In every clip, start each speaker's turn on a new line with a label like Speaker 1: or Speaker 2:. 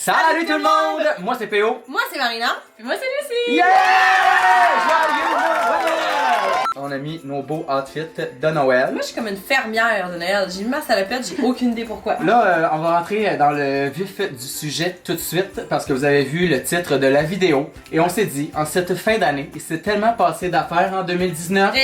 Speaker 1: Salut tout le monde! Moi c'est PO.
Speaker 2: Moi c'est Marina.
Speaker 3: Puis moi c'est Lucie.
Speaker 1: Yeah! Joyeux Noël! On a mis nos beaux outfits de Noël.
Speaker 2: Moi je suis comme une fermière de Noël. J'ai mis ma salopette, j'ai aucune idée pourquoi.
Speaker 1: Là, on va rentrer dans le vif du sujet tout de suite parce que vous avez vu le titre de la vidéo et on s'est dit, en cette fin d'année, il s'est tellement passé d'affaires en 2019.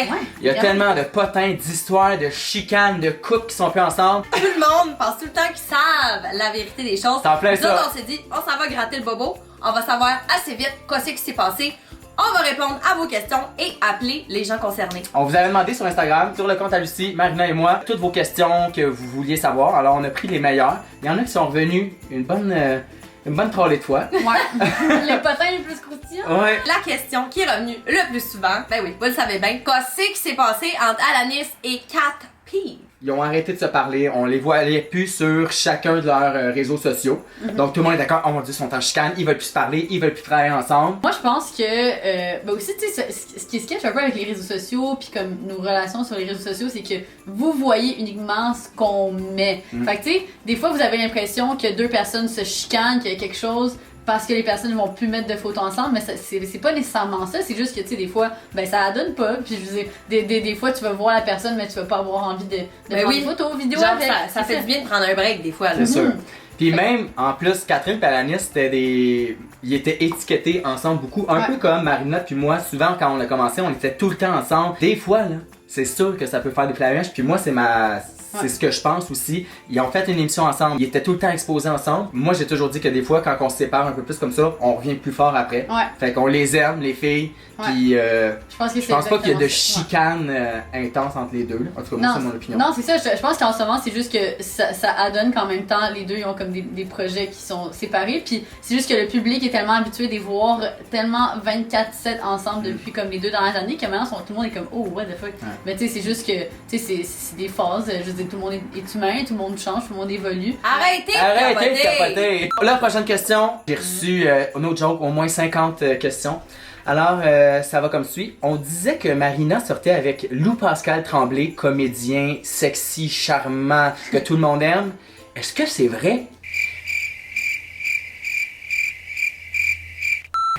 Speaker 1: Il y a tellement de potins, d'histoires, de chicanes, de couples qui sont plus ensemble.
Speaker 2: Tout le monde pense tout le temps qu'ils savent la vérité des choses.
Speaker 1: C'est en plein
Speaker 2: Nous
Speaker 1: ça.
Speaker 2: autres, on s'est dit, on s'en va gratter le bobo. On va savoir assez vite qu'est-ce qui s'est passé. On va répondre à vos questions et appeler les gens concernés.
Speaker 1: On vous avait demandé sur Instagram, sur le compte à Lucie, Marina et moi, toutes vos questions que vous vouliez savoir. Alors on a pris les meilleures. Il y en a qui sont revenus une bonne trollée de fois.
Speaker 3: Ouais. Les potins les plus croustillants.
Speaker 1: Ouais.
Speaker 2: La question qui est revenue le plus souvent, ben oui, vous le savez bien, qu'est-ce qui s'est passé entre Alanis et Cat P?
Speaker 1: Ils ont arrêté de se parler, on les voyait plus sur chacun de leurs réseaux sociaux. Donc tout le monde est d'accord, oh mon dieu, ils sont en chicane, ils veulent plus se parler, ils veulent plus travailler ensemble.
Speaker 3: Moi je pense que ben aussi tu sais ce qui est sketch un peu avec les réseaux sociaux puis comme nos relations sur les réseaux sociaux, c'est que vous voyez uniquement ce qu'on met. Fait que tu sais, des fois vous avez l'impression que deux personnes se chicanent, qu'il y a quelque chose parce que les personnes ne vont plus mettre de photos ensemble, mais c'est pas nécessairement ça, c'est juste que tu sais des fois ben ça donne pas, puis je veux dire des fois tu vas voir la personne mais tu vas pas avoir envie de prendre des photos, vidéos
Speaker 2: Genre,
Speaker 3: avec.
Speaker 2: ça fait du bien de prendre un break des fois. Là.
Speaker 1: C'est sûr. Puis même, en plus, Catherine et Alanis, ils étaient étiquetés ensemble beaucoup. Un peu comme Marina puis moi, souvent quand on a commencé, on était tout le temps ensemble. Des fois, là, c'est sûr que ça peut faire des flamèches. Puis moi, c'est ce que je pense aussi. Ils ont fait une émission ensemble. Ils étaient tout le temps exposés ensemble. Moi, j'ai toujours dit que des fois, quand on se sépare un peu plus comme ça, on revient plus fort après.
Speaker 3: Ouais.
Speaker 1: Fait qu'on les aime, les filles. Puis
Speaker 3: je pense
Speaker 1: pas qu'il y a de
Speaker 3: exactement ça.
Speaker 1: chicane intense entre les deux. Là. En tout cas, moi, c'est mon opinion.
Speaker 3: Non, c'est ça. Je pense qu'en ce moment, c'est juste que ça adonne qu'en même temps, les deux, ils ont comme des projets qui sont séparés. Puis c'est juste que le public est tellement habitué de les voir tellement 24/7 ensemble depuis comme les 2 dernières années que maintenant, tout le monde est comme oh, what the fuck. Mais tu sais, c'est juste que tu sais, c'est des phases. Je veux dire, tout le monde est humain, tout le monde change, tout le monde évolue.
Speaker 2: Arrêtez
Speaker 1: de capoter! La prochaine question. J'ai reçu, no joke, au moins 50 questions. Alors, ça va comme suit. On disait que Marina sortait avec Lou Pascal Tremblay, comédien sexy, charmant, que tout le monde aime. Est-ce que c'est vrai?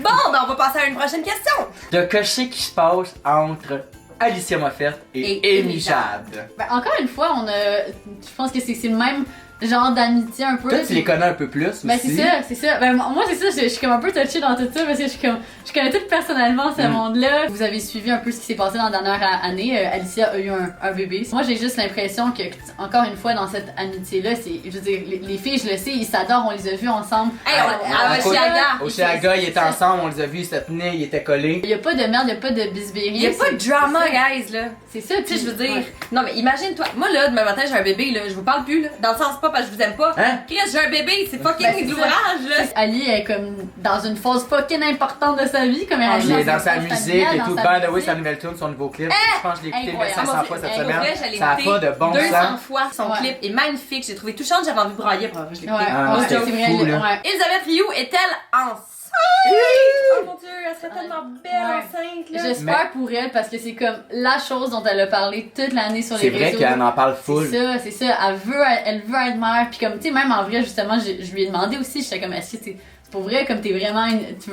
Speaker 2: Bon, ben on va passer à une prochaine question.
Speaker 1: De qu'est-ce qui se passe entre Alicia Moffett et Amy Jade?
Speaker 3: Ben, encore une fois, je pense que c'est le même genre d'amitié un peu.
Speaker 1: Toi,
Speaker 3: là,
Speaker 1: tu les connais un peu plus aussi.
Speaker 3: Ben c'est ça. Ben moi c'est ça, je suis comme un peu touchée dans tout ça parce que je connais tout personnellement ce monde-là. Vous avez suivi un peu ce qui s'est passé dans la dernière année. Alicia a eu un bébé. Moi j'ai juste l'impression que, encore une fois, dans cette amitié-là, je veux dire, les filles, je le sais, ils s'adorent, on les a vus ensemble.
Speaker 2: Hey, à Oshiaga.
Speaker 1: Oshiaga, ils étaient ensemble, on les a vus, ils se tenaient, ils étaient collés.
Speaker 3: Il y a pas de merde, il y a pas de bisbérie.
Speaker 2: Il y a pas de drama, guys, là.
Speaker 3: C'est ça,
Speaker 2: Tu sais, je veux dire. Non, mais imagine-toi. Moi, là, demain matin, j'ai un bébé, là. Je vous parle plus, là. Dans le sens pas parce que je vous aime pas.
Speaker 1: Hein?
Speaker 2: Chris, j'ai un bébé, c'est fucking
Speaker 3: Ben,
Speaker 2: de l'ouvrage, là.
Speaker 3: Ali est comme dans une phase fucking importante de sa vie, comme elle
Speaker 1: Il est dans
Speaker 3: sa
Speaker 1: sa
Speaker 3: phase
Speaker 1: musique
Speaker 3: familiale,
Speaker 1: et
Speaker 3: dans
Speaker 1: tout.
Speaker 3: sa
Speaker 1: By the way,
Speaker 3: musique.
Speaker 1: sa nouvelle tune, son nouveau clip. Je pense que je l'ai écouté
Speaker 3: Incroyable.
Speaker 1: 1500 fois cette
Speaker 2: Pour
Speaker 1: semaine.
Speaker 2: vrai, je l'ai
Speaker 1: Ça a
Speaker 2: écouté
Speaker 1: pas de bon
Speaker 2: 200
Speaker 1: sens.
Speaker 2: fois. Son clip est magnifique. J'ai trouvé touchante, j'avais envie de brailler pour je l'ai écouté.
Speaker 1: Ah,
Speaker 3: Ouais,
Speaker 1: c'est
Speaker 3: c'est vrai,
Speaker 1: fou, là.
Speaker 3: ouais.
Speaker 2: Elisabeth Rioux est-elle enceinte? Oh mon dieu, elle serait tellement belle
Speaker 3: Ouais.
Speaker 2: enceinte, là.
Speaker 3: J'espère pour elle parce que c'est comme la chose dont elle a parlé toute l'année sur
Speaker 1: C'est
Speaker 3: les
Speaker 1: vrai
Speaker 3: réseaux.
Speaker 1: qu'elle en parle full.
Speaker 3: C'est ça. Elle veut être mère. Puis comme, tu sais, même en vrai, justement, je lui ai demandé aussi, j'étais comme, est-ce que c'est pour vrai, comme tu veux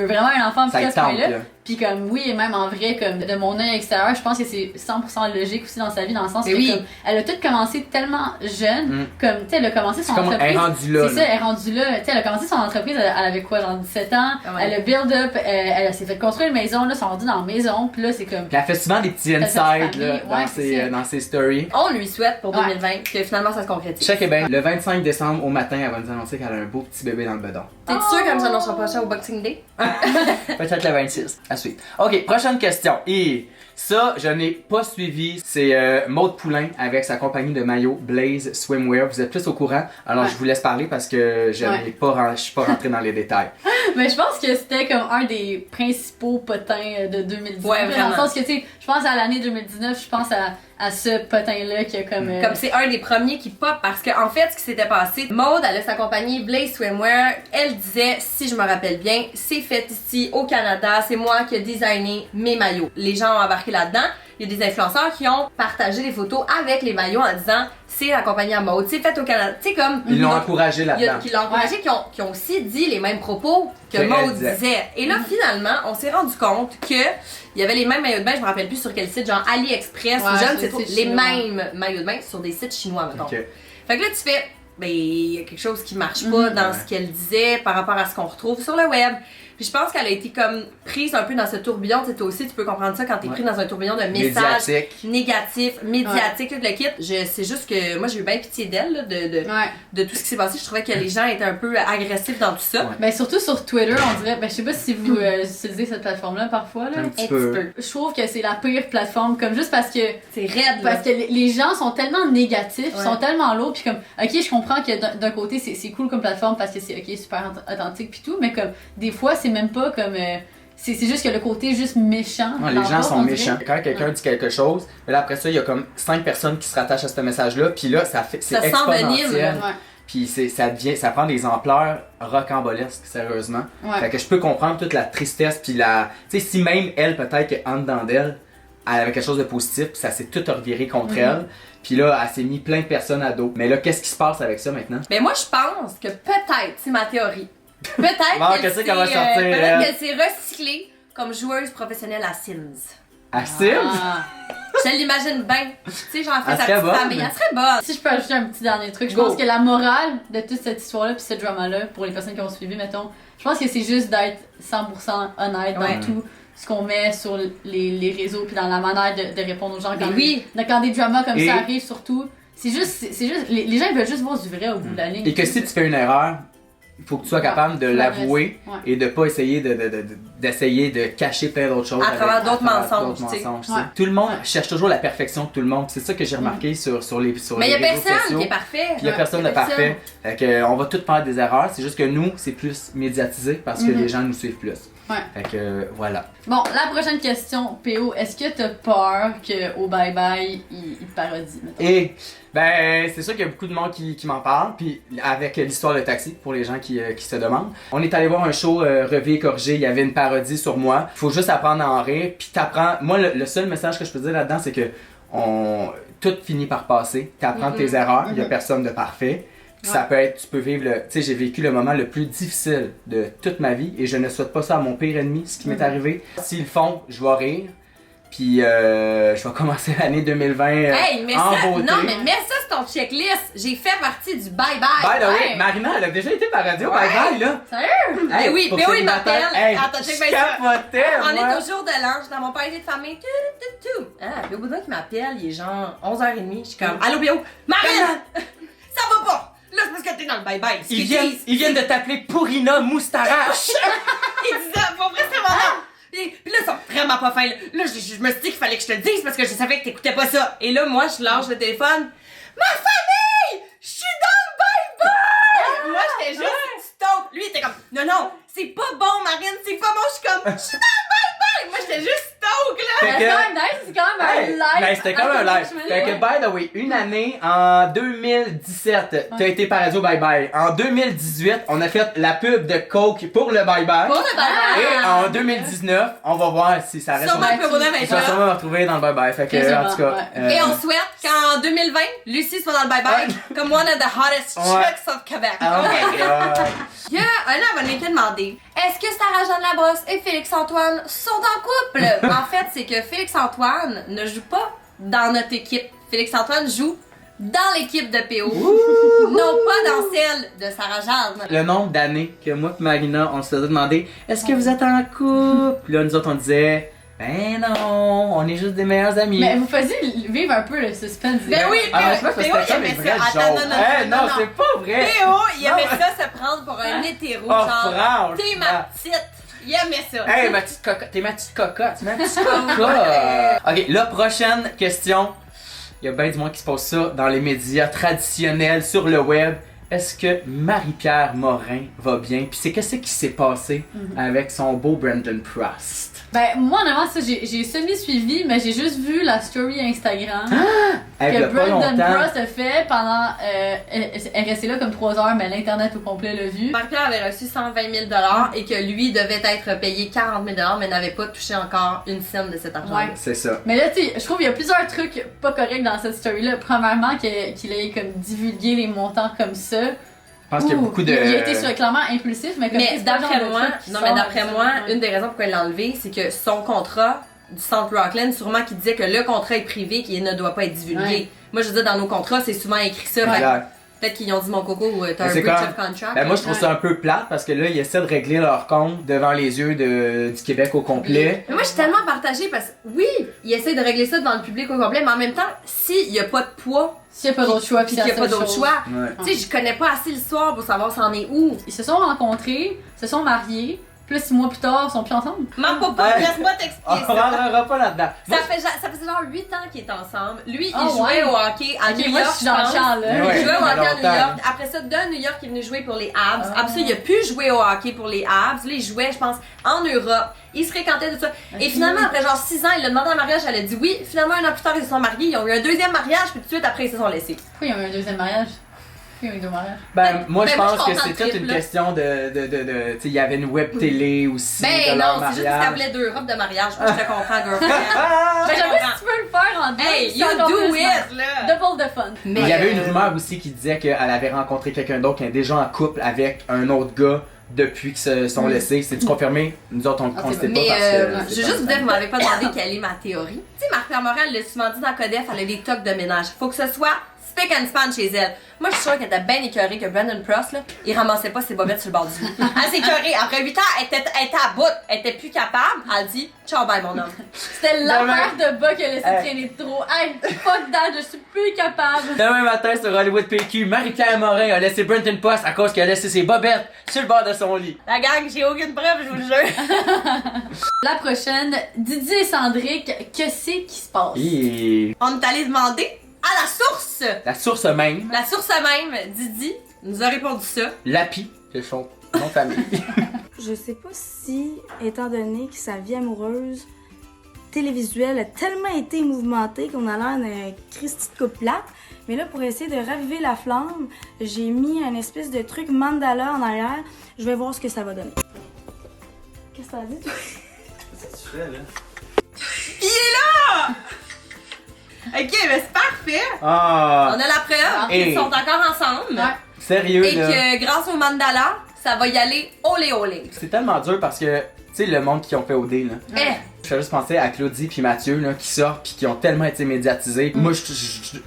Speaker 3: vraiment un enfant,
Speaker 1: Ça
Speaker 3: puis à
Speaker 1: te
Speaker 3: ce point-là.
Speaker 1: tente, là.
Speaker 3: Puis comme, oui, et même en vrai, comme de mon œil extérieur, je pense que c'est 100% logique aussi dans sa vie, dans le sens
Speaker 2: Mais
Speaker 3: que
Speaker 2: oui.
Speaker 3: comme, elle a tout commencé tellement jeune, comme, tu sais, elle a commencé son
Speaker 1: Comme
Speaker 3: entreprise.
Speaker 1: elle est rendue là.
Speaker 3: C'est ça, elle est rendue là. Tu sais, elle a commencé son entreprise, elle avait quoi, genre 17 ans.
Speaker 2: Ah ouais.
Speaker 3: Elle a build up, elle s'est fait construire une maison, là, ils sont rendus dans la maison, puis là, c'est comme.
Speaker 1: Puis elle fait souvent des petits
Speaker 3: Elle fait
Speaker 1: insides
Speaker 3: du
Speaker 1: là,
Speaker 3: famille, c'est ça.
Speaker 1: dans ses stories.
Speaker 2: On lui souhaite pour
Speaker 3: Ouais.
Speaker 2: 2020 que finalement ça se concrétise.
Speaker 1: Check bien, le 25 décembre au matin, elle va nous annoncer qu'elle a un beau petit bébé dans le bedon.
Speaker 2: T'es sûr qu'elle nous annoncera pas ça au Boxing Day?
Speaker 1: Peut-être le 26. À suite. Ok, prochaine question. Et ça, je n'ai pas suivi. C'est Maude Poulain avec sa compagnie de maillots Blaze Swimwear. Vous êtes plus au courant. Alors,
Speaker 3: Ouais.
Speaker 1: je vous laisse parler parce que je suis pas rentré dans les détails.
Speaker 3: Mais je pense que c'était comme un des principaux potins de 2019.
Speaker 2: Ouais,
Speaker 3: Dans le
Speaker 2: vraiment.
Speaker 3: sens que, tu sais, je pense à l'année 2019, je pense à ce potin-là qui a comme.
Speaker 2: Comme c'est un des premiers qui pop parce que en fait ce qui s'était passé, Maude elle a sa compagnie Blaze Swimwear, elle disait si je me rappelle bien, c'est fait ici au Canada, c'est moi qui ai designé mes maillots. Les gens ont embarqué là-dedans. il y a des influenceurs qui ont partagé des photos avec les maillots en disant c'est la compagnie à mode, c'est fait au Canada. Tu sais, comme.
Speaker 1: Ils l'ont encouragé là-dedans.
Speaker 2: Qui l'ont encouragé, qui ont aussi dit les mêmes propos que Maud disait. Et là, finalement, on s'est rendu compte que il y avait les mêmes maillots de bain, je me rappelle plus sur quel site, genre AliExpress ou jeune, c'est les mêmes maillots de bain sur des sites chinois, mettons. Fait que là, tu fais, ben, il y a quelque chose qui marche pas dans ce qu'elle disait par rapport à ce qu'on retrouve sur le web. Puis je pense qu'elle a été comme prise un peu dans ce tourbillon. Tu sais, toi aussi, tu peux comprendre ça quand t'es pris dans un tourbillon de messages négatifs, médiatiques, tout le kit. C'est juste que moi, j'ai eu bien pitié d'elle, là, de tout ce qui s'est passé. Je trouvais que les gens étaient un peu agressifs dans tout ça.
Speaker 3: Ben, surtout sur Twitter, on dirait, ben, je sais pas si vous utilisez cette plateforme-là parfois, là.
Speaker 1: Un petit peu.
Speaker 3: Je trouve que c'est la pire plateforme, comme juste parce que.
Speaker 2: C'est raide, là.
Speaker 3: Parce que les gens sont tellement négatifs, sont tellement lourds, puis comme, ok, je comprends que d'un côté, c'est cool comme plateforme parce que c'est, ok, super authentique, puis tout, mais comme, des fois, c'est même pas comme. C'est juste que le côté juste méchant.
Speaker 1: Les gens sont méchants. Quand quelqu'un dit quelque chose, là, après ça, il y a comme 5 personnes qui se rattachent à ce message-là, puis là, c'est exponentiel. Puis ça prend des ampleurs rocambolesques, sérieusement. Fait que je peux comprendre toute la tristesse, puis tu sais, si même elle, peut-être qu'en dedans d'elle, elle avait quelque chose de positif, puis ça s'est tout reviré contre elle. Puis là, elle s'est mis plein de personnes à dos. Mais là, qu'est-ce qui se passe avec ça maintenant?
Speaker 2: Ben moi, je pense que peut-être, c'est ma théorie. Peut-être qu'elle s'est recyclée comme joueuse professionnelle à Sims.
Speaker 1: À Sims?
Speaker 2: Je l'imagine bien. Tu sais, j'en fais sa petite famille. Elle serait bonne.
Speaker 3: Si je peux ajouter un petit dernier truc, je pense que la morale de toute cette histoire-là puis ce drama-là, pour les personnes qui ont suivi, mettons, je pense que c'est juste d'être 100% honnête dans tout ce qu'on met sur les réseaux puis dans la manière de répondre aux gens quand des dramas comme ça arrivent surtout. C'est juste les gens ils veulent juste voir du vrai au bout de la ligne.
Speaker 1: Et que si tu fais une erreur, il faut que tu sois capable de l'avouer et de pas essayer d'essayer de cacher plein d'autres choses.
Speaker 2: À travers d'autres mensonges.
Speaker 1: Tout le monde cherche toujours la perfection de tout le monde. C'est ça que j'ai remarqué sur les réseaux sociaux.
Speaker 2: Mais il y a personne qui est parfait.
Speaker 1: Il y a personne de parfait. On va tous faire des erreurs. C'est juste que nous, c'est plus médiatisé parce que les gens nous suivent plus. Fait que voilà.
Speaker 3: Bon, la prochaine question, PO, est-ce que t'as peur qu'au Bye Bye, il te parodie, mettons?
Speaker 1: Et, ben, c'est sûr qu'il y a beaucoup de monde qui m'en parle, puis avec l'histoire de Taxi, pour les gens qui se demandent. On est allé voir un show Revu et corrigé, il y avait une parodie sur moi. Faut juste apprendre à en rire, puis t'apprends. Moi, le seul message que je peux dire là-dedans, c'est que tout finit par passer. T'apprends tes erreurs, il y a personne de parfait. Ça peut être, tu peux vivre tu sais, j'ai vécu le moment le plus difficile de toute ma vie et je ne souhaite pas ça à mon pire ennemi, ce qui m'est arrivé. S'ils le font, je vais rire. Puis je vais commencer l'année 2020 en beauté.
Speaker 2: Non, mais mets ça sur ton checklist. J'ai fait partie du Bye Bye.
Speaker 1: By the way, Marina, elle a déjà été parodiée au Bye Bye, là.
Speaker 3: Sérieux?
Speaker 2: Mais oui, il m'appelle.
Speaker 1: Attends, check bien ça. On
Speaker 2: est au jour de l'an, je suis dans mon party de famille. Puis au bout d'un qui m'appelle, il est genre 11h30. Je suis comme, allô, Bio, Marina! Ça va pas! Là, c'est parce que t'es dans le bye-bye.
Speaker 1: Ils viennent de t'appeler Pourina Moustarache.
Speaker 2: Ils disaient, pour vrai, c'est mon nom. Puis là, ils sont vraiment pas fins. Là, je me suis dit qu'il fallait que je te le dise parce que je savais que t'écoutais pas ça. Et là, moi, je lâche le téléphone. Ma famille! Je suis dans le bye-bye! Moi, j'étais juste stoked. Lui, il était comme, non, c'est pas bon, Marine, c'est pas bon. Je suis comme, je suis dans le bye-bye! Moi, j'étais juste stoked, là.
Speaker 3: C'est quand même nice, c'est quand même un live.
Speaker 1: Ben, c'était comme un live. Fait que, by the way, une année, en 2017, t'as été parodie au Bye Bye. En 2018, on a fait la pub de Coke pour le Bye Bye.
Speaker 2: Pour le bye-bye.
Speaker 1: Et en 2019, on va voir si ça reste.
Speaker 2: Sûrement que Corona va être
Speaker 1: Tu vas
Speaker 2: là.
Speaker 1: sûrement me retrouver dans le Bye Bye. Fait que, en tout cas.
Speaker 2: Et on souhaite qu'en 2020, Lucie soit dans le bye-bye comme one of the hottest chicks of Quebec.
Speaker 1: Oh my God.
Speaker 2: Il y a un abonné qui a demandé est-ce que Sarah-Jeanne Labrosse et Félix-Antoine sont en couple? En fait, c'est que Félix-Antoine ne joue pas dans notre équipe. Félix-Antoine joue dans l'équipe de PO, non pas dans celle de Sarah-Jeanne.
Speaker 1: Le nombre d'années que moi et Marina, on se faisait demander est-ce que vous êtes en couple? Puis là, nous autres, on disait ben non, on est juste des meilleurs amis.
Speaker 3: Mais vous faisiez vivre un peu le suspense.
Speaker 2: Ben oui,
Speaker 1: PO,
Speaker 2: il aimait ça. Attends,
Speaker 1: non, c'est pas vrai.
Speaker 2: PO, il aimait ça se prendre pour un hétéro. Genre, t'es ma petite. Il aimait ça.
Speaker 1: Hey, ma petite cocotte. T'es ma petite cocotte. Ma petite cocotte. Ok, la prochaine question. Il y a bien du monde qui se pose ça dans les médias traditionnels, sur le web. est-ce que Marie-Pierre Morin va bien? Puis c'est qu'est-ce qui s'est passé avec son beau Brandon Prost?
Speaker 3: Ben, moi, honnêtement, ça, j'ai semi-suivi, mais j'ai juste vu la story Instagram que Brandon Prost a fait pendant. Elle est restée là comme 3 heures, mais l'Internet au complet l'a vu.
Speaker 2: Marie-Pierre avait reçu 120 000 et que lui devait être payé 40 000 mais n'avait pas touché encore une scène de cet argent.
Speaker 3: Ouais.
Speaker 1: C'est ça.
Speaker 3: Mais là, tu sais, je trouve qu'il y a plusieurs trucs pas corrects dans cette story-là. Premièrement, qu'il ait comme divulgué les montants comme ça.
Speaker 1: Je pense qu'il y a beaucoup de.
Speaker 3: Il a été clairement impulsif, mais comme
Speaker 2: Mais d'après moi, une des raisons pourquoi il l'a enlevé, c'est que son contrat du Centre Rockland, sûrement qu'il disait que le contrat est privé, qu'il ne doit pas être divulgué. Ouais. Moi, je veux dire, dans nos contrats, c'est souvent écrit ça. Peut-être qu'ils ont dit, mon coco, t'as un breach of contract.
Speaker 1: Ben moi, je trouve ça un peu plate parce que là, ils essaient de régler leur compte devant les yeux du Québec au complet.
Speaker 2: Mais moi, je suis tellement partagée parce que, oui, ils essaient de régler ça devant le public au complet, mais en même temps, s'il n'y a pas de poids,
Speaker 3: s'il n'y a pas d'autre choix,
Speaker 2: puis qu'il n'y a pas d'autre choix, tu sais, je connais pas assez l'histoire pour savoir c'en est où.
Speaker 3: Ils se sont rencontrés, se sont mariés. Plus 6 mois plus tard, ils sont plus ensemble.
Speaker 2: Mon papa, laisse-moi t'expliquer ça.
Speaker 1: On rentrera pas là-dedans.
Speaker 2: Ça faisait genre 8 ans qu'ils étaient ensemble. Lui, il jouait au hockey à New York.
Speaker 3: Moi, je suis dans le champ, là.
Speaker 2: Il jouait au hockey à New York. Après ça, de New York, il est venu jouer pour les Habs. Après ça, il a pu jouer au hockey pour les Habs. Là, il jouait, je pense, en Europe. Il se fréquentait tout ça. Et finalement, après genre 6 ans, il a demandé un mariage. Elle a dit oui. Finalement, un an plus tard, ils se sont mariés. Ils ont eu un deuxième mariage. Puis tout de suite, après, ils se sont laissés.
Speaker 3: Pourquoi ils ont eu un deuxième mariage?
Speaker 1: Ben, moi, je pense que c'est toute une question de tu sais, il y avait une web télé aussi.
Speaker 2: Ben non, c'est juste qu'ils voulaient 2 robes de mariage. Moi, je te comprends, girlfriend.
Speaker 3: Ben, j'avoue, si tu veux le faire en deux,
Speaker 2: hey, you do it, là!
Speaker 3: Double the fun.
Speaker 1: Mais il y avait une rumeur aussi qui disait qu'elle avait rencontré quelqu'un d'autre qui est déjà en couple avec un autre gars depuis qu'ils se sont laissés. C'est-tu confirmé? Nous autres, on ne sait pas parce que...
Speaker 2: Je veux juste vous dire que vous m'avez pas demandé quelle est ma théorie. Tu sais, Marie-Pierre Morin, elle l'a souvent dit dans Codef, elle a des tocs de ménage. Faut que ce soit spick and span chez elle. Moi, je suis sûre qu'elle était bien écœurée que Brandon Prost, là, il ramassait pas ses bobettes sur le bord du lit. Elle s'est écœurée. Après 8 ans, elle était à bout. Elle était plus capable. Elle dit « Ciao, bye, mon homme. »
Speaker 3: C'était l'affaire de bas qui a laissé traîner trop. Hey, fuck that, je suis plus capable.
Speaker 1: Demain matin, sur Hollywood PQ, Marie-Pierre Morin a laissé Brandon Prost à cause qu'elle a laissé ses bobettes sur le bord de son lit.
Speaker 2: La gang, j'ai aucune preuve, je vous le jure.
Speaker 3: La prochaine, Didier et Sandrick, que c'est qui se passe?
Speaker 2: On est allé demander à la source!
Speaker 1: La source même.
Speaker 2: La source même, Didi, nous a répondu ça.
Speaker 1: Lapi, c'est son nom de famille.
Speaker 4: Je sais pas si, étant donné que sa vie amoureuse télévisuelle a tellement été mouvementée qu'on a l'air d'un Christy de coupe plate, mais là, pour essayer de raviver la flamme, j'ai mis un espèce de truc mandala en arrière. Je vais voir ce que ça va donner. Qu'est-ce que t'as dit, toi?
Speaker 1: Qu'est-ce que tu fais, là?
Speaker 2: Il est là! Ok, mais c'est parfait!
Speaker 1: Ah!
Speaker 2: On a la preuve qu'ils sont encore ensemble.
Speaker 3: Ouais.
Speaker 1: Sérieux,
Speaker 2: et
Speaker 1: là?
Speaker 2: Et que grâce au mandala, ça va y aller olé olé.
Speaker 1: C'est tellement dur parce que, tu sais, le monde qui ont fait OD, là. Je fais juste penser à Claudie puis Mathieu, là, qui sortent puis qui ont tellement été médiatisés. Moi,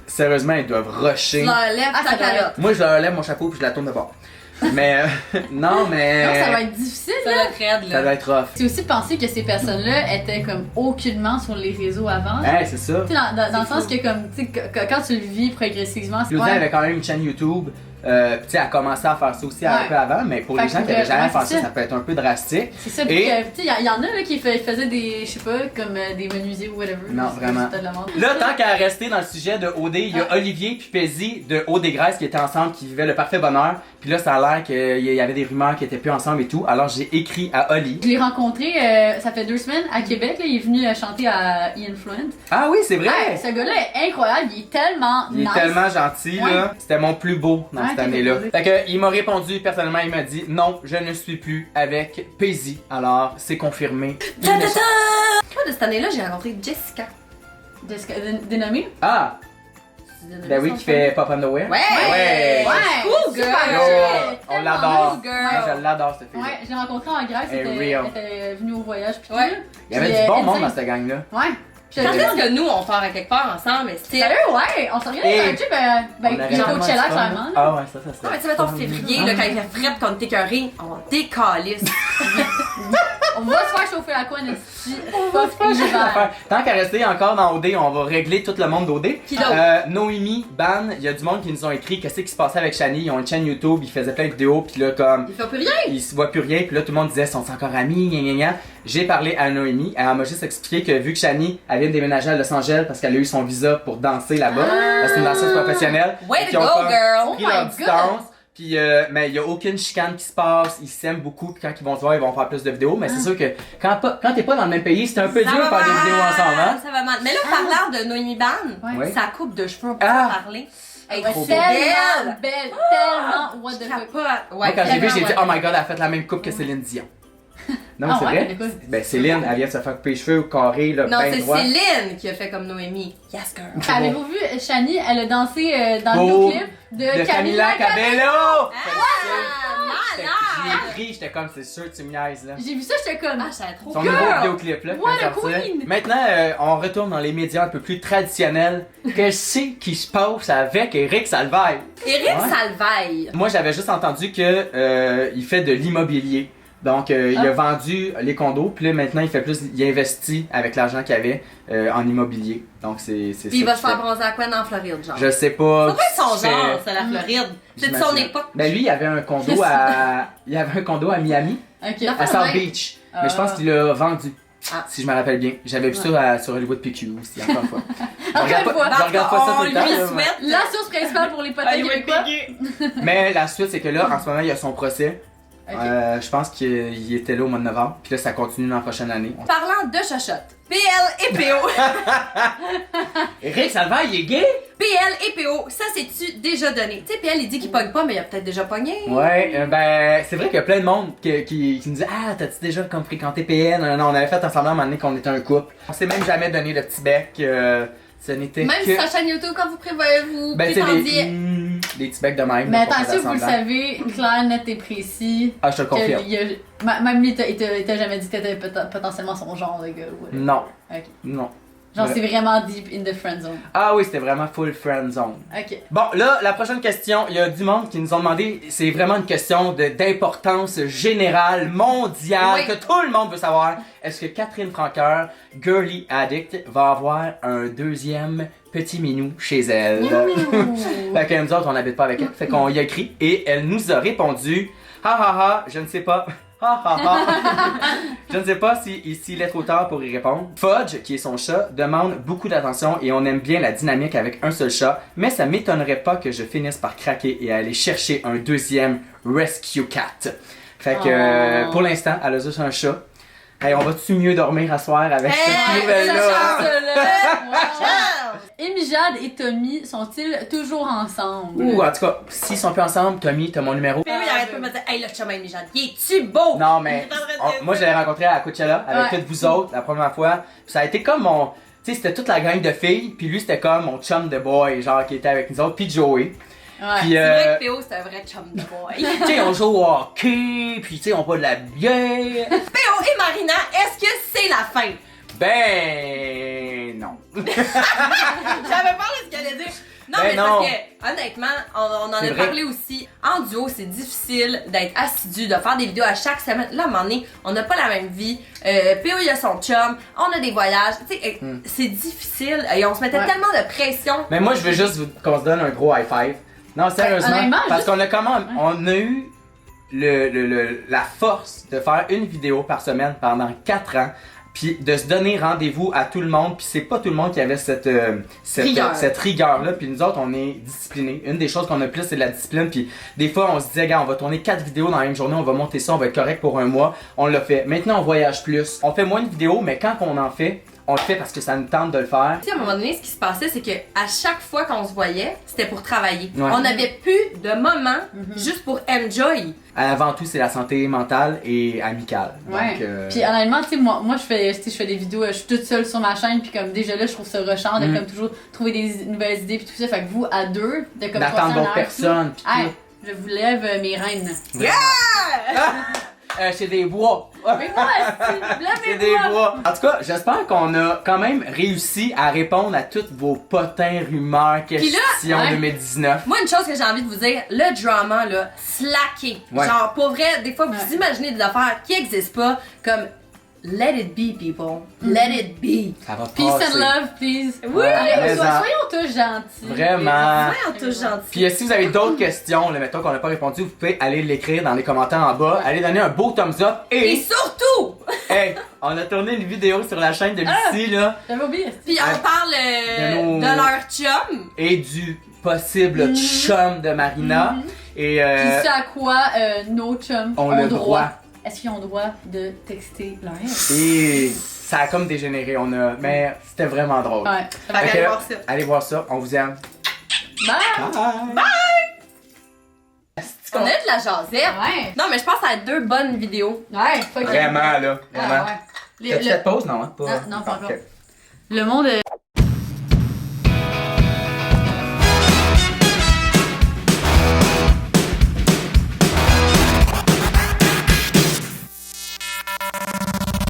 Speaker 1: sérieusement, ils doivent rusher.
Speaker 2: Tu leur lèves ta calotte.
Speaker 1: Moi, je leur lève mon chapeau puis je la tourne de bord. Mais, non, mais...
Speaker 3: Non, ça va être difficile,
Speaker 2: ça
Speaker 3: là.
Speaker 2: va être raide, là.
Speaker 1: Ça va être rough.
Speaker 3: C'est aussi de penser que ces personnes-là étaient comme aucunement sur les réseaux avant.
Speaker 1: C'est ça.
Speaker 3: Tu sais, dans le sens que, comme, tu sais, quand tu le vis progressivement, c'est
Speaker 1: Claudie avait quand même une chaîne YouTube. Tu sais, elle a commencé à faire ça aussi un peu avant, mais pour les gens qui avaient jamais fait ça, ça peut être un peu drastique.
Speaker 3: C'est ça, puis tu sais, il y en a là, qui faisaient des, je sais pas, comme des menuisiers ou whatever.
Speaker 1: Non, vraiment. Là, tant qu'à rester dans le sujet de OD, il y a Olivier puis Pézi de OD Grèce qui étaient ensemble, qui vivaient le parfait bonheur. Puis là, ça a l'air qu'il y avait des rumeurs qui étaient plus ensemble et tout. Alors, j'ai écrit à Oli.
Speaker 3: Je l'ai rencontré, ça fait 2 semaines, à Québec. Là, il est venu chanter à Ian Fluent.
Speaker 1: Ah oui, c'est vrai!
Speaker 3: Ouais, ce gars-là est incroyable, il est tellement
Speaker 1: nice. Il est tellement gentil, là. C'était mon plus beau dans cette année-là. Fait que, il m'a répondu personnellement, il m'a dit « Non, je ne suis plus avec Pézi. » Alors, c'est confirmé.
Speaker 2: Moi, de cette année-là, j'ai rencontré Jessica.
Speaker 3: Jessica, dénommée?
Speaker 1: Ah! Ben oui, qui fait Pop on the Way.
Speaker 2: Ouais! Cool girl!
Speaker 1: On l'adore. Je l'adore, cette fille.
Speaker 3: Ouais, je l'ai rencontrée en Grèce, elle était venue au voyage. Pis tout.
Speaker 1: Il y avait du bon monde dans cette gang-là.
Speaker 3: Ouais.
Speaker 2: Quand est-ce que nous, on sort à quelque part ensemble?
Speaker 3: Sérieux, ouais, on s'organise un trip, il est Coachella, clairement.
Speaker 1: Ah ouais, ça serait.
Speaker 2: Ouais, tu sais, mettons février, là, quand il fait frais qu'on est écœuré, on décalisse.
Speaker 3: On va se faire chauffer la coin ici. On va se faire
Speaker 1: Tant qu'à rester encore dans OD, on va régler tout le monde d'OD. Noémie, Ban, il y a du monde qui nous ont écrit qu'est-ce qui se passait avec Shani. Ils ont une chaîne YouTube, ils faisaient plein de vidéos, puis là, comme.
Speaker 2: Ils font plus rien!
Speaker 1: Ils se voient plus rien, puis là, tout le monde disait sont encore amis, gna gna gna. J'ai parlé à Noémie, elle m'a juste expliqué que vu que Shani, elle vient de déménager à Los Angeles parce qu'elle a eu son visa pour danser là-bas, parce que c'est une danseuse professionnelle.
Speaker 2: Way to go, girl!
Speaker 1: Pris leur distance. Puis, mais il y a aucune chicane qui se passe, ils s'aiment beaucoup, puis quand ils vont se voir, ils vont faire plus de vidéos, mais c'est sûr que quand t'es pas dans le même pays, c'est un peu dur de faire des vidéos ensemble, hein?
Speaker 2: Ça va mal. Mais là, parlant de Noémie Ban,
Speaker 1: Ouais.
Speaker 2: sa coupe de cheveux, on peut en parler. Elle est
Speaker 1: Trop
Speaker 3: Tellement belle, tellement what the fuck.
Speaker 2: capote.
Speaker 1: Moi, quand j'ai vu, j'ai dit,
Speaker 3: ouais.
Speaker 1: oh my god, elle a fait la même coupe que Céline Dion. Non, mais
Speaker 3: Ah
Speaker 1: c'est
Speaker 3: ouais,
Speaker 1: vrai?
Speaker 3: elle écoute.
Speaker 1: Ben, Céline, elle vient de se faire couper les cheveux au carré, là,
Speaker 2: Non,
Speaker 1: ben
Speaker 2: c'est
Speaker 1: droit.
Speaker 2: Céline qui a fait comme Noémie. Yes, girl.
Speaker 3: Avez-vous vu, Shani, elle a dansé dans le
Speaker 1: Beau
Speaker 3: vidéoclip
Speaker 1: De
Speaker 3: de
Speaker 1: Camila Cabello! J'ai
Speaker 2: Malade!
Speaker 1: écrit, j'étais comme, c'est sûr, tu me niaises, là.
Speaker 3: J'ai vu ça, j'étais comme.
Speaker 2: Ah, j'avais trop
Speaker 1: Son
Speaker 2: peur.
Speaker 1: nouveau vidéoclip, là, qui
Speaker 3: What
Speaker 1: vient
Speaker 3: a
Speaker 1: de sortir.
Speaker 3: queen!
Speaker 1: Maintenant, on retourne dans les médias un peu plus traditionnels. Qu'est-ce qui se passe avec Eric Salvaille?
Speaker 2: Éric
Speaker 1: Ouais.
Speaker 2: Salvaille.
Speaker 1: Moi, j'avais juste entendu que il fait de l'immobilier. Donc, il a vendu les condos, puis là, maintenant, il investit avec l'argent qu'il avait en immobilier. Donc, c'est ça.
Speaker 2: Puis il va se
Speaker 1: qu'il
Speaker 2: faire
Speaker 1: fait.
Speaker 2: bronzer à quoi dans Floride, genre?
Speaker 1: Je sais pas.
Speaker 2: C'est pas son
Speaker 1: c'est-
Speaker 2: genre, c'est la Floride. C'est de son
Speaker 1: j'imagine.
Speaker 2: époque.
Speaker 1: Ben, lui, il avait un condo à Miami,
Speaker 3: Ok.
Speaker 2: Non,
Speaker 1: à South
Speaker 2: ouais.
Speaker 1: Beach. Mais je pense
Speaker 3: Ah.
Speaker 1: qu'il l'a vendu.
Speaker 2: Ah.
Speaker 1: Si je me rappelle bien. J'avais vu ça sur Hollywood PQ aussi, encore une fois. Je
Speaker 3: Encore une fois.
Speaker 1: je regarde pas ça tout
Speaker 2: On
Speaker 1: le
Speaker 2: lui
Speaker 1: temps. là, mais-
Speaker 2: souhaite.
Speaker 3: La source principale pour les potes québécois.
Speaker 1: Mais la suite, c'est que là, en ce moment, il y a son procès.
Speaker 3: Ok.
Speaker 1: Je pense qu'il était là au mois de novembre. Puis là, ça continue dans la prochaine année.
Speaker 2: Parlant de chachotte, PL et PO.
Speaker 1: Eric Salvaille, il est gay?
Speaker 2: PL et PO, ça c'est-tu déjà donné? Tu sais, PL il dit qu'il pogne pas, mais il a peut-être déjà pogné.
Speaker 1: Ouais, ben, c'est vrai qu'il y a plein de monde qui me dit ah, t'as-tu déjà comme fréquenté PN? Non, on avait fait ensemble à un moment donné qu'on était un couple. On s'est même jamais donné le petit bec. Ce n'était
Speaker 2: Même
Speaker 1: que.
Speaker 2: sur sa chaîne YouTube, quand vous prévoyez, vous
Speaker 1: Ben, tu sais,
Speaker 2: prétendiez.
Speaker 1: des petits becs de même.
Speaker 3: Mais
Speaker 1: là, pour faire
Speaker 3: attention, vous le
Speaker 1: semblant.
Speaker 3: savez, clair, net et précis.
Speaker 1: Ah, je te le confirme.
Speaker 3: Même lui, il t'a jamais dit que t'étais potentiellement son genre de gars. Ou whatever.
Speaker 1: Non.
Speaker 3: Ok.
Speaker 1: Non.
Speaker 3: Genre,
Speaker 1: Ouais.
Speaker 3: c'est vraiment deep in the friend zone.
Speaker 1: Ah oui, c'était vraiment full friend zone.
Speaker 3: Ok.
Speaker 1: Bon, là, la prochaine question, il y a du monde qui nous ont demandé, c'est vraiment une question d'importance générale, mondiale,
Speaker 2: Oui.
Speaker 1: que tout le monde veut savoir. Est-ce que Catherine Francoeur, Girly Addict, va avoir un deuxième petit minou chez elle? Fait que nous autres, on n'habite pas avec elle. Fait qu'on y a écrit et elle nous a répondu, ha ha ha, je ne sais pas. Ha ha ha. Je ne sais pas s'il est trop tard pour y répondre. Fudge, qui est son chat, demande beaucoup d'attention et on aime bien la dynamique avec un seul chat, mais ça m'étonnerait pas que je finisse par craquer et aller chercher un deuxième Rescue Cat. Fait que
Speaker 3: Oh.
Speaker 1: pour l'instant, elle a juste un chat. Hey, on va-tu mieux dormir à soir avec
Speaker 2: Hey,
Speaker 1: cette nouvelle-là?
Speaker 3: Amy Jade et Tommy sont-ils toujours ensemble?
Speaker 1: Ou en tout cas, s'ils sont plus ensemble, Tommy, t'as mon numéro.
Speaker 2: PO il arrête pas de me dire, hey, le chum Amy Jade, il est-tu beau?
Speaker 1: Non, mais
Speaker 2: Il est en train de dire
Speaker 1: moi, je l'ai rencontré à Coachella avec
Speaker 3: Ouais.
Speaker 1: toutes vous autres la première fois. Puis ça a été comme mon. Tu sais, c'était toute la gang de filles, puis lui, c'était comme mon chum de boy, genre, qui était avec nous autres, puis Joey.
Speaker 3: Ouais.
Speaker 1: Puis,
Speaker 2: C'est vrai que PO c'est un vrai chum de boy.
Speaker 1: tu sais, on joue au hockey, puis tu sais, on boit de la bière.
Speaker 2: PO et Marina, est-ce que c'est la fin?
Speaker 1: Ben. Non.
Speaker 2: J'avais peur de ce qu'elle allait dire. Non,
Speaker 1: Ben
Speaker 2: mais
Speaker 1: non.
Speaker 2: parce que, honnêtement, on en
Speaker 1: C'est
Speaker 2: a
Speaker 1: vrai.
Speaker 2: parlé aussi. En duo, c'est difficile d'être assidu, de faire des vidéos à chaque semaine. Là, à un moment donné, on n'a pas la même vie. PO, il a son chum. On a des voyages. Tu sais, c'est difficile. Et on se mettait
Speaker 3: Ouais.
Speaker 2: tellement de pression.
Speaker 1: Mais moi, je veux juste qu'on se donne un gros high five. Non, sérieusement.
Speaker 3: honnêtement,
Speaker 1: Parce
Speaker 3: juste-
Speaker 1: qu'on a comment. On a eu la force de faire une vidéo par semaine pendant 4 ans. Puis de se donner rendez-vous à tout le monde. Puis c'est pas tout le monde qui avait cette rigueur-là. Puis nous autres, on est disciplinés. Une des choses qu'on a le plus, c'est la discipline. Puis des fois, on se disait, gars, on va tourner 4 vidéos dans la même journée. On va monter ça, on va être correct pour un mois. On l'a fait. Maintenant, on voyage plus. On fait moins de vidéos, mais quand on en fait, on le fait parce que ça nous tente de le faire.
Speaker 2: Tu sais, à un moment donné, ce qui se passait, c'est que à chaque fois qu'on se voyait, c'était pour travailler.
Speaker 1: Ouais.
Speaker 2: On n'avait plus de moments juste pour enjoy.
Speaker 1: Avant tout, c'est la santé mentale et amicale.
Speaker 3: Ouais.
Speaker 1: Donc,
Speaker 3: Puis honnêtement, tu sais, moi je fais des vidéos, je suis toute seule sur ma chaîne, puis comme déjà là, je trouve ça rushant de comme toujours trouver des nouvelles idées, puis tout ça. Fait que vous, à deux, de comme
Speaker 1: d'attendre
Speaker 3: passer en
Speaker 1: d'autres
Speaker 3: arrière,
Speaker 1: personnes.
Speaker 3: tout.
Speaker 1: Pis
Speaker 3: Hey, je vous lève mes reines.
Speaker 1: tout. C'est des bois.
Speaker 3: Mais moi aussi,
Speaker 1: C'est
Speaker 3: lève
Speaker 1: des
Speaker 3: mes
Speaker 1: bois. En tout cas, j'espère qu'on a quand même réussi à répondre à toutes vos potins, rumeurs, questions
Speaker 3: ouais.
Speaker 1: 2019.
Speaker 2: Moi, une chose que j'ai envie de vous dire, le drama, là, slacké.
Speaker 1: Ouais.
Speaker 2: Genre, pour vrai, des fois, vous
Speaker 3: Ouais.
Speaker 2: imaginez des affaires qui n'existent pas, comme let it be, people. Let it be.
Speaker 1: Ça va
Speaker 3: Peace
Speaker 1: passer.
Speaker 3: and love, please.
Speaker 2: Oui,
Speaker 1: mais ça-
Speaker 3: Soyons tous gentils.
Speaker 1: Vraiment.
Speaker 2: Soyons tous gentils.
Speaker 1: Puis si vous avez d'autres questions, là, mettons qu'on n'a pas répondu, vous pouvez aller l'écrire dans les commentaires en bas. Allez donner un beau thumbs up.
Speaker 2: Et
Speaker 1: Et,
Speaker 2: surtout,
Speaker 1: hey, on a tourné une vidéo sur la chaîne de Lucie, là.
Speaker 3: J'avais oublié.
Speaker 2: puis on parle
Speaker 1: De nos-
Speaker 2: de leur chum.
Speaker 1: Et du possible chum de Marina. Et
Speaker 3: Puis ce à quoi nos chums
Speaker 1: on
Speaker 3: ont
Speaker 1: le droit.
Speaker 3: Est-ce qu'ils ont le droit de texter leur ex?
Speaker 1: Et ça a comme dégénéré, mais c'était vraiment drôle.
Speaker 3: Ouais.
Speaker 2: Fait qu'allez voir ça.
Speaker 1: Allez voir ça, on vous aime.
Speaker 3: Bye!
Speaker 1: Bye!
Speaker 2: On a de la jasette.
Speaker 3: Ouais.
Speaker 2: Non, mais je pense que ça va être 2 bonnes vidéos.
Speaker 3: Ouais, fuck.
Speaker 1: Vraiment, là. Vraiment.
Speaker 3: Ah, ouais.
Speaker 1: T'as-tu fait pause? Non, hein? Pas...
Speaker 3: Non, pas encore.
Speaker 1: Ok.
Speaker 3: Le monde